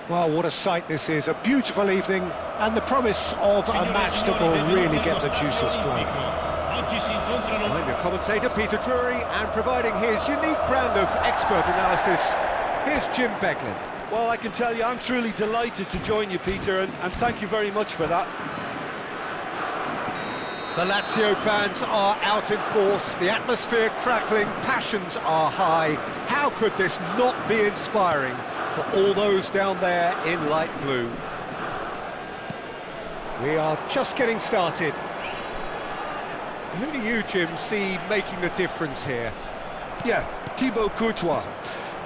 Well, what a sight this is, a beautiful evening, and the promise of a match that will really get the juices flowing. I'm your commentator, Peter Drury, and providing his unique brand of expert analysis, here's Jim Beglin. Well, I can tell you, I'm truly delighted to join you, Peter, and thank you very much for that. The Lazio fans are out in force, the atmosphere crackling, passions are high. How could this not be inspiring for all those down there in light blue? We are just getting started. Who do you, Jim, see making the difference here? Yeah, Thibaut Courtois.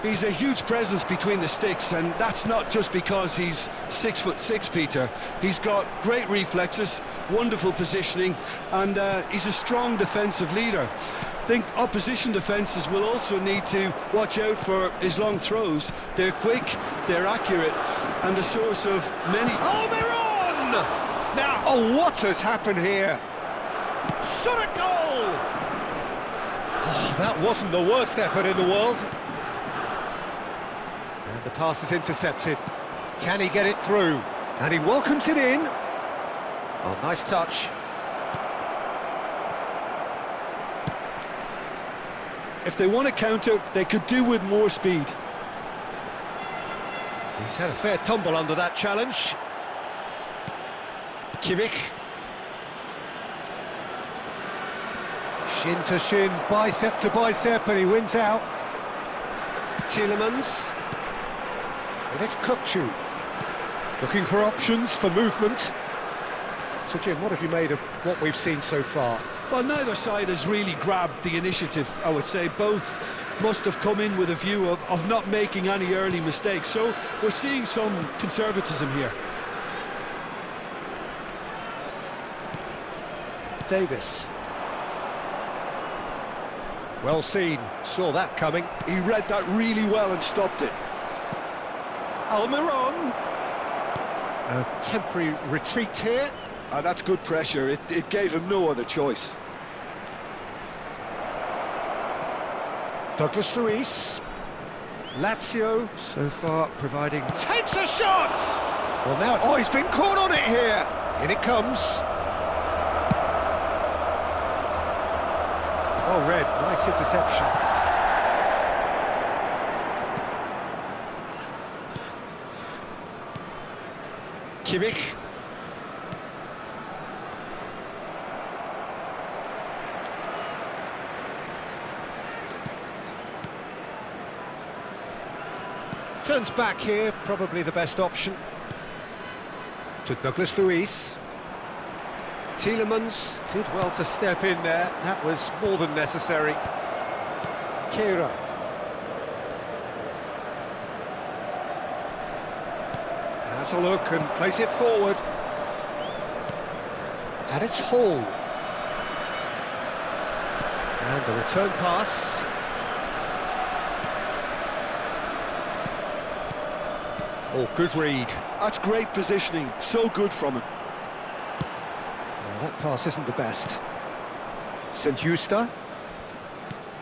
He's a huge presence between the sticks, and that's not just because he's 6'6", Peter. He's got great reflexes, wonderful positioning, and he's a strong defensive leader. I think opposition defences will also need to watch out for his long throws. They're quick, they're accurate, and a source of many... Almiron! Now, oh, what has happened here? Shot a goal! Oh, that wasn't the worst effort in the world. And the pass is intercepted. Can he get it through? And he welcomes it in. Oh, nice touch. If they want to counter, they could do with more speed. He's had a fair tumble under that challenge. Kimmich. Shin to shin, bicep to bicep, and he wins out. Tielemans. And it's Kukçu. Looking for options for movement. So, Jim, what have you made of what we've seen so far? Well, neither side has really grabbed the initiative, I would say. Both must have come in with a view of not making any early mistakes. So we're seeing some conservatism here. Davis. Well seen, saw that coming. He read that really well and stopped it. Almiron. A temporary retreat here. That's good pressure. It gave him no other choice. Douglas Luiz. Lazio, so far, providing... Takes a shot! Well, now... Oh, he's been caught on it here! In it comes. Oh, Red, nice interception. Kimmich. Turns back here, probably the best option. To Douglas Luiz. Tielemans did well to step in there, that was more than necessary. Kehrer. Has a look and plays it forward. And it's Hall. And the return pass. Oh, good read. That's great positioning, so good from him. Well, that pass isn't the best. St. Justa.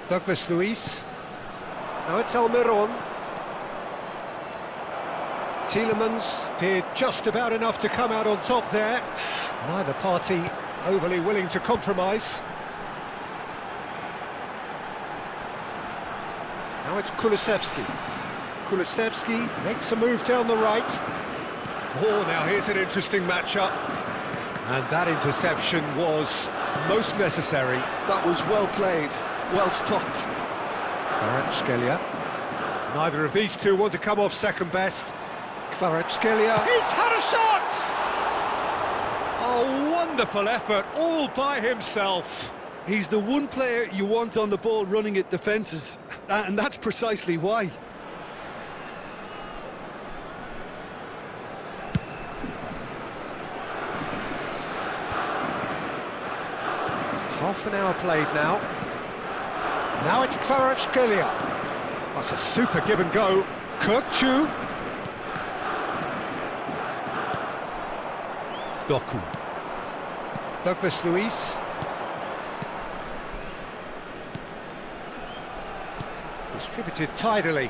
Douglas Luiz. Now it's Almiron. Tielemans did just about enough to come out on top there. Neither party overly willing to compromise. Now it's Kulusevski. Kulusevski makes a move down the right. Oh, now here's an interesting matchup. And that interception was most necessary. That was well played, well stopped. Kvaratskhelia. Neither of these two want to come off second best. Kvaratskhelia. He's had a shot! A wonderful effort, all by himself. He's the one player you want on the ball running at defences, and that's precisely why. Half an hour played now. Now it's Kvaratskhelia. That's a super give and go. Kukçu. Doku. Douglas Luiz. Distributed tidily.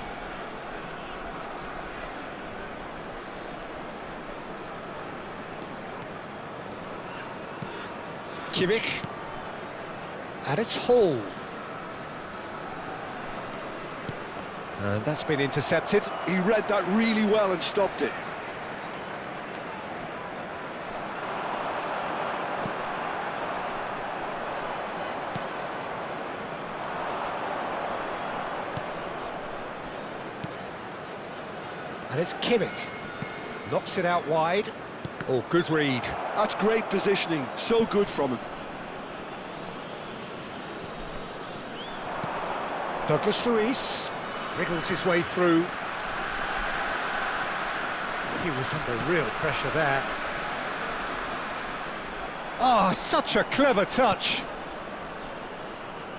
Kimmich. And it's Hall. And that's been intercepted. He read that really well and stopped it. And it's Kimmich. Knocks it out wide. Oh, good read. That's great positioning, so good from him. Douglas Luiz wriggles his way through. He was under real pressure there. Oh, such a clever touch.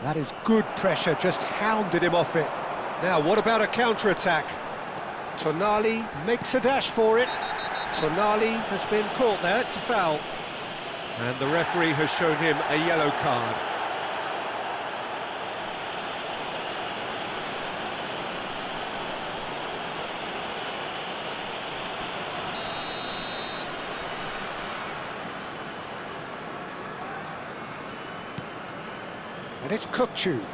That is good pressure, just hounded him off it. Now, what about a counter-attack? Tonali makes a dash for it. Tonali has been caught there, it's a foul. And the referee has shown him a yellow card. And it's Kukçu.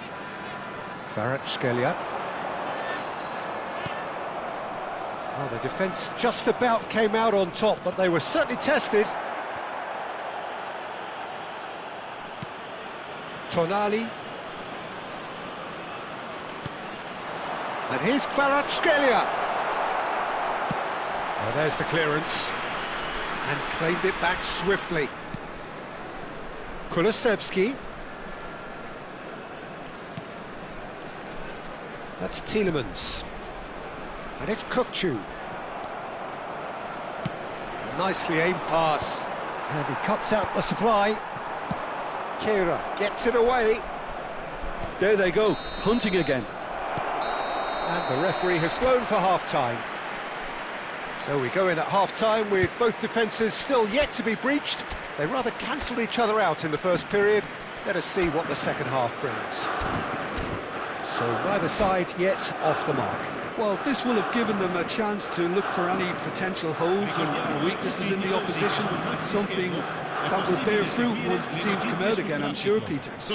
Kvaratskhelia. Well, the defence just about came out on top, but they were certainly tested. Tonali. And here's Kvaratskhelia. Well, there's the clearance. And claimed it back swiftly. Kulusevski. That's Tielemans. And it's Kukçu. Nicely aimed pass. And he cuts out the supply. Kehrer gets it away. There they go, hunting again. And the referee has blown for half-time. So we go in at half-time with both defences still yet to be breached. They rather cancelled each other out in the first period. Let us see what the second half brings. So neither side yet off the mark. Well, this will have given them a chance to look for any potential holes and weaknesses in the opposition, something that will bear fruit once the teams come out again, I'm sure, Peter. So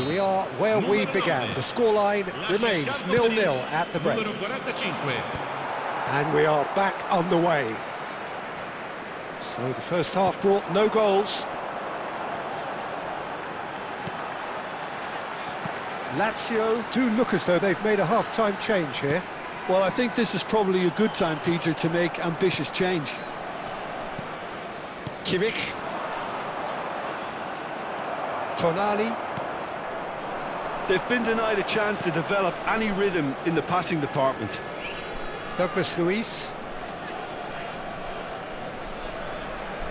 we are where we began. The scoreline remains 0-0 at the break. And we are back underway. So the first half brought no goals. Lazio do look as though they've made a half-time change here. Well, I think this is probably a good time, Peter, to make ambitious change. Kimmich. Tonali. They've been denied a chance to develop any rhythm in the passing department. Douglas Luiz.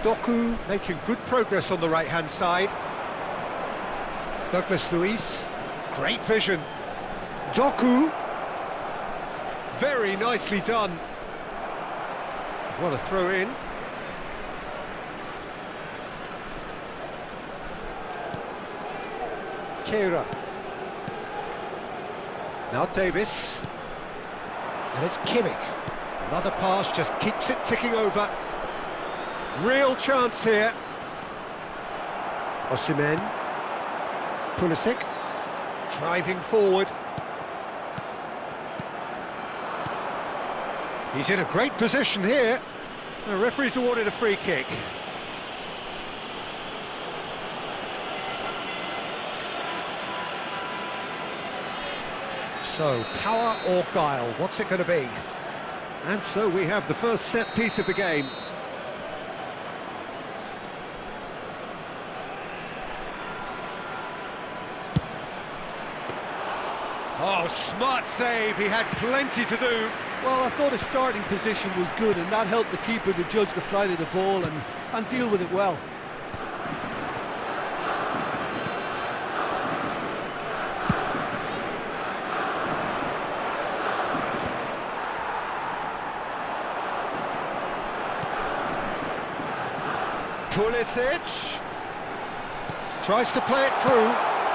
Doku making good progress on the right-hand side. Douglas Luiz. Great vision. Doku. Very nicely done. What a throw in. Kehrer. Now Davis. And it's Kimmich. Another pass, just keeps it ticking over. Real chance here. Osimhen. Pulisic. Driving forward. He's in a great position here. The referee's awarded a free kick. So, power or guile, what's it going to be? And so we have the first set piece of the game. Oh, smart save, he had plenty to do. Well, I thought his starting position was good, and that helped the keeper to judge the flight of the ball and deal with it well. Pulisic tries to play it through.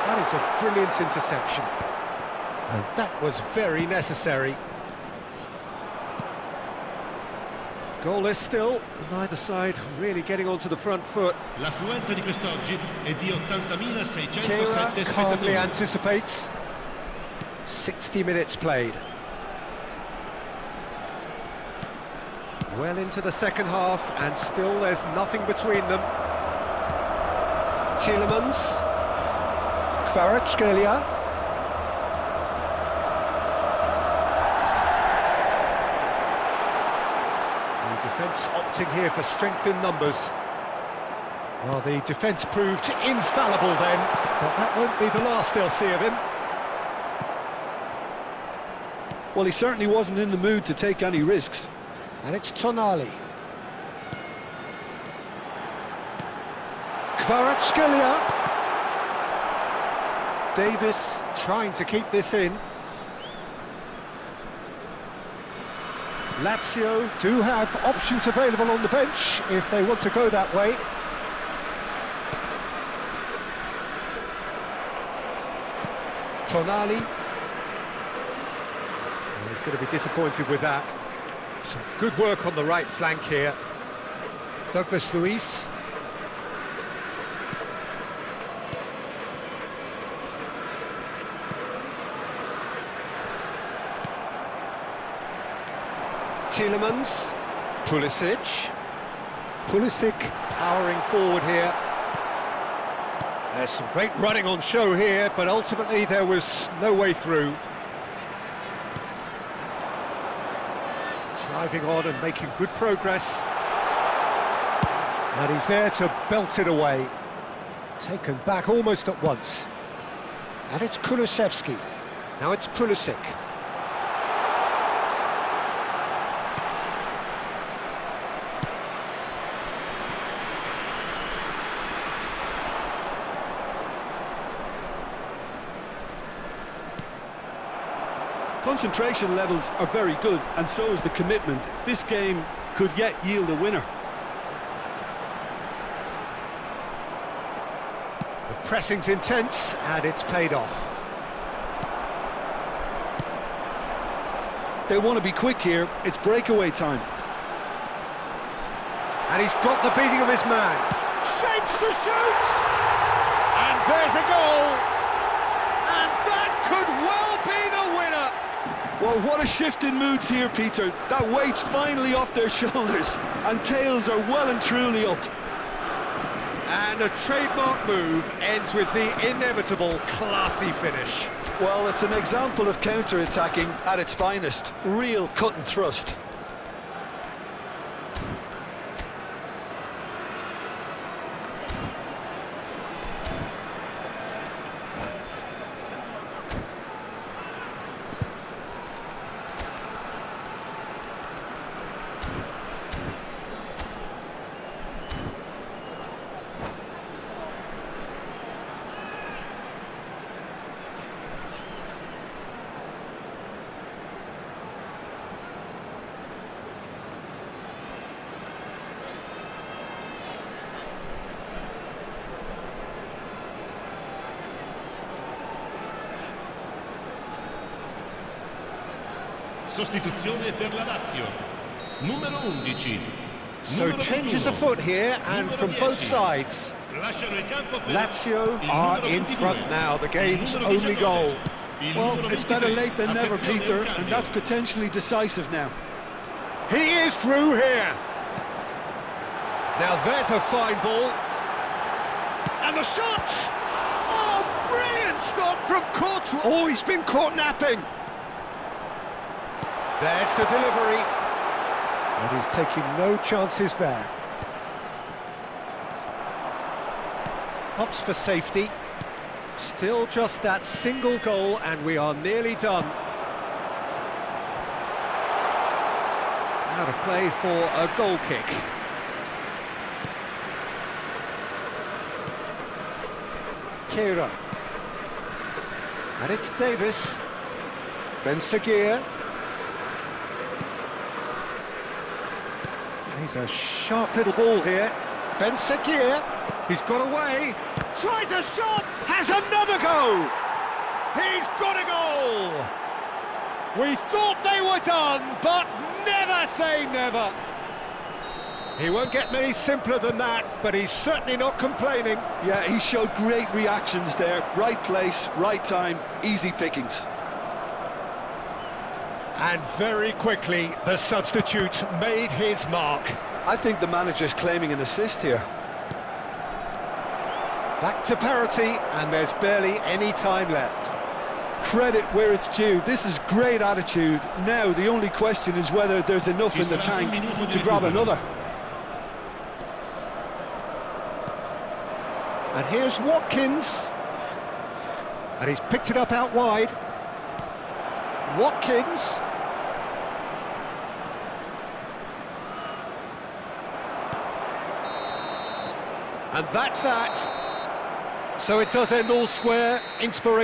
That is a brilliant interception. And that was very necessary. Goalless still, neither side really getting onto the front foot. L'affluenza di quest'oggi è di 80.607 Keira calmly spettatori. anticipates. 60 minutes played. Well into the second half, and still there's nothing between them. Tielemans. Kvaratskhelia. The defence opting here for strength in numbers. Well, the defence proved infallible then, but that won't be the last they'll see of him. Well, he certainly wasn't in the mood to take any risks. And it's Tonali. Kvaratskhelia. Davis trying to keep this in. Lazio do have options available on the bench if they want to go that way. Tonali. Well, he's going to be disappointed with that. Some good work on the right flank here. Douglas Luiz. Tielemans. Pulisic. Pulisic powering forward here. There's some great running on show here, but ultimately there was no way through. Driving on and making good progress. And he's there to belt it away. Taken back almost at once. And it's Kulusevski. Now it's Pulisic. Concentration levels are very good, and so is the commitment. This game could yet yield a winner. The pressing's intense, and it's paid off. They want to be quick here. It's breakaway time. And he's got the beating of his man. Shapes to shoot! And there's a goal! And that could well be the winner! Well, what a shift in moods here, Peter. That weight's finally off their shoulders, and tails are well and truly up. And a trademark move ends with the inevitable classy finish. Well, it's an example of counter-attacking at its finest. Real cut and thrust. Sostituzione per la Lazio. Numero 11. So changes afoot here, and from both sides. Lazio are in front now, the game's only goal. Well, it's better late than never, Peter, and that's potentially decisive now. He is through here. Now there's a fine ball. And the shot! Oh, brilliant stop from Courtois. Oh, he's been caught napping. There's the delivery. And he's taking no chances there. Hops for safety. Still just that single goal, and we are nearly done. Out of play for a goal kick. Keira. And it's Davis. Ben-Seghir. He's a sharp little ball here. Ben-Seghir. He's got away. Tries a shot. Has another go. He's got a goal. We thought they were done, but never say never. He won't get many simpler than that, but he's certainly not complaining. Yeah, he showed great reactions there. Right place, right time, easy pickings. And very quickly, the substitute made his mark. I think the manager's claiming an assist here. Back to parity, and there's barely any time left. Credit where it's due. This is great attitude. Now, the only question is whether there's enough in the tank to grab another. And here's Watkins. And he's picked it up out wide. Watkins. And that's that. So it does end all square. Inspiration.